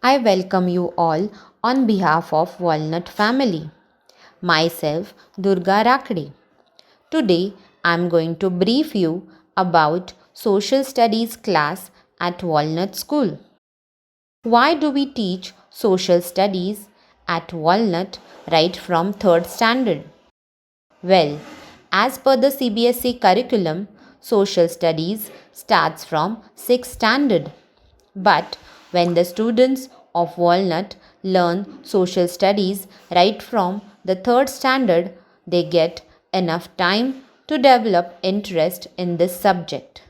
I welcome you all on behalf of Walnut family. Myself, Durga Rakde. Today, I am going to brief you about social studies class at Walnut School. Why do we teach social studies at Walnut right from 3rd standard? Well, as per the CBSE curriculum, social studies starts from 6th standard. But when the students of Walnut learn social studies right from the 3rd standard, they get enough time to develop interest in this subject.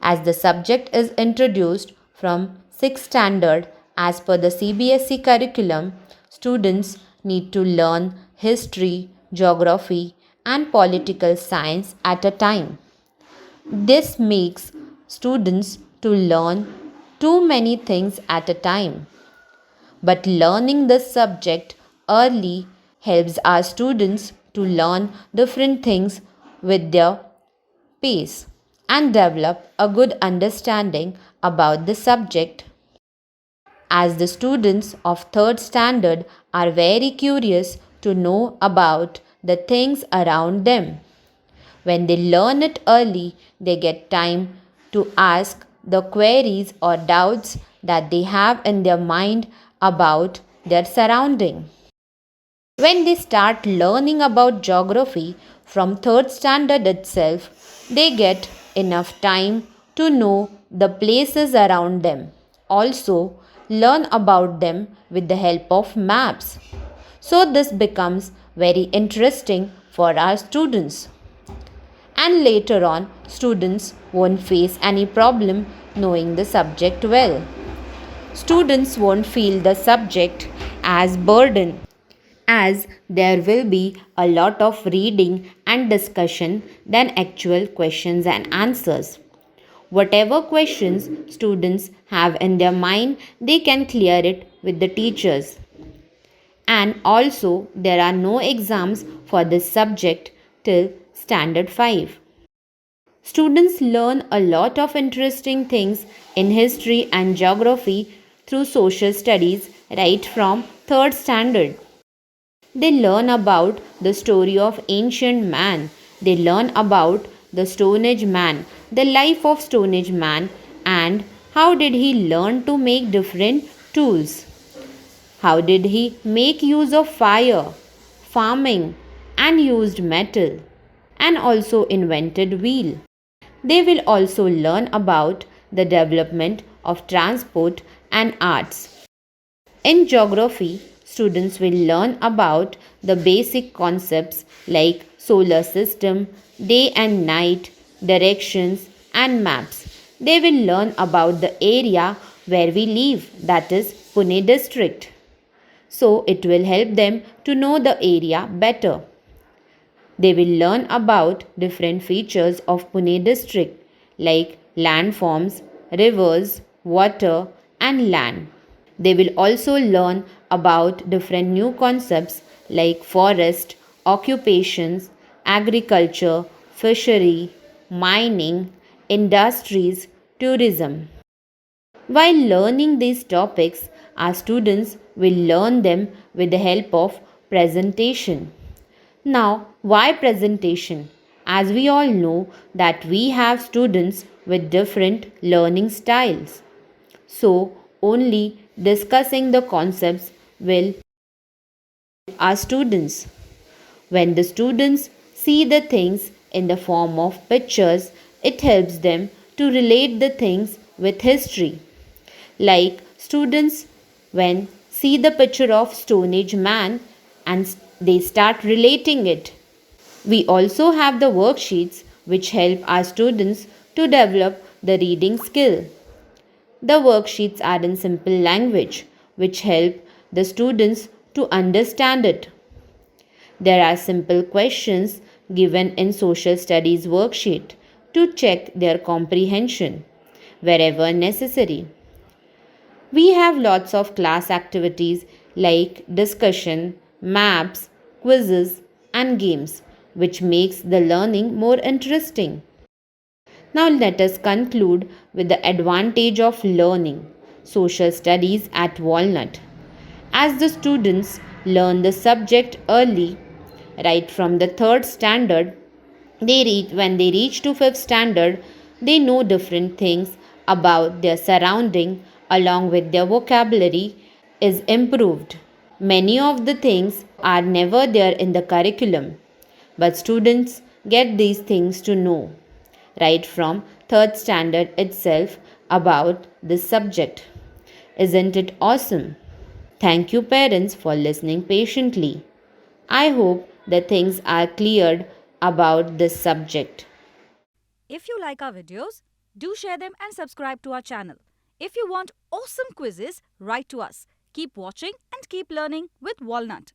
As the subject is introduced from 6th standard as per the CBSE curriculum, students need to learn history, geography, and political science at a time. This makes students to learn too many things at a time. But learning this subject early helps our students to learn different things with their pace and develop a good understanding about the subject. As the students of 3rd standard are very curious to know about the things around them. When they learn it early, they get time to ask the queries or doubts that they have in their mind about their surrounding. When they start learning about geography from 3rd standard itself, they get enough time to know the places around them. Also, learn about them with the help of maps. So, this becomes very interesting for our students. And later on, students won't face any problem knowing the subject well. Students won't feel the subject as burden as there will be a lot of reading and discussion than actual questions and answers. Whatever questions students have in their mind, they can clear it with the teachers. And also, there are no exams for this subject till standard 5. Students learn a lot of interesting things in history and geography through social studies right from 3rd standard. They learn about the story of ancient man. They learn about the Stone Age man, the life of Stone Age man, and how did he learn to make different tools. How did he make use of fire, farming, and used metal, and also invented wheel. They will also learn about the development of transport and arts. In geography, students will learn about the basic concepts like solar system, day and night, directions, and maps. They will learn about the area where we live, that is Pune district. So, it will help them to know the area better. They will learn about different features of Pune district like landforms, rivers, water, and land. They will also learn about different new concepts like forest, occupations, agriculture, fishery, mining, industries, tourism. While learning these topics, our students will learn them with the help of presentation. Now, why presentation? As we all know that we have students with different learning styles. So, only discussing the concepts will our students. When the students see the things in the form of pictures, it helps them to relate the things with history. Like students when see the picture of Stone Age man and they start relating it. We also have the worksheets which help our students to develop the reading skill. The worksheets are in simple language which help the students to understand it. There are simple questions given in social studies worksheet to check their comprehension wherever necessary. We have lots of class activities like discussion, maps, quizzes and games which makes the learning more interesting. Now let us conclude with the advantage of learning. social studies at Walnut. As the students learn the subject early, right from the third standard, when they reach to fifth standard, they know different things about their surrounding along with their vocabulary is improved. Many of the things are never there in the curriculum, but students get these things to know right from third standard itself about this subject. Isn't it awesome? Thank you, parents, for listening patiently. I hope the things are cleared about this subject. If you like our videos, do share them and subscribe to our channel. If you want awesome quizzes, write to us. Keep watching and keep learning with Walnut.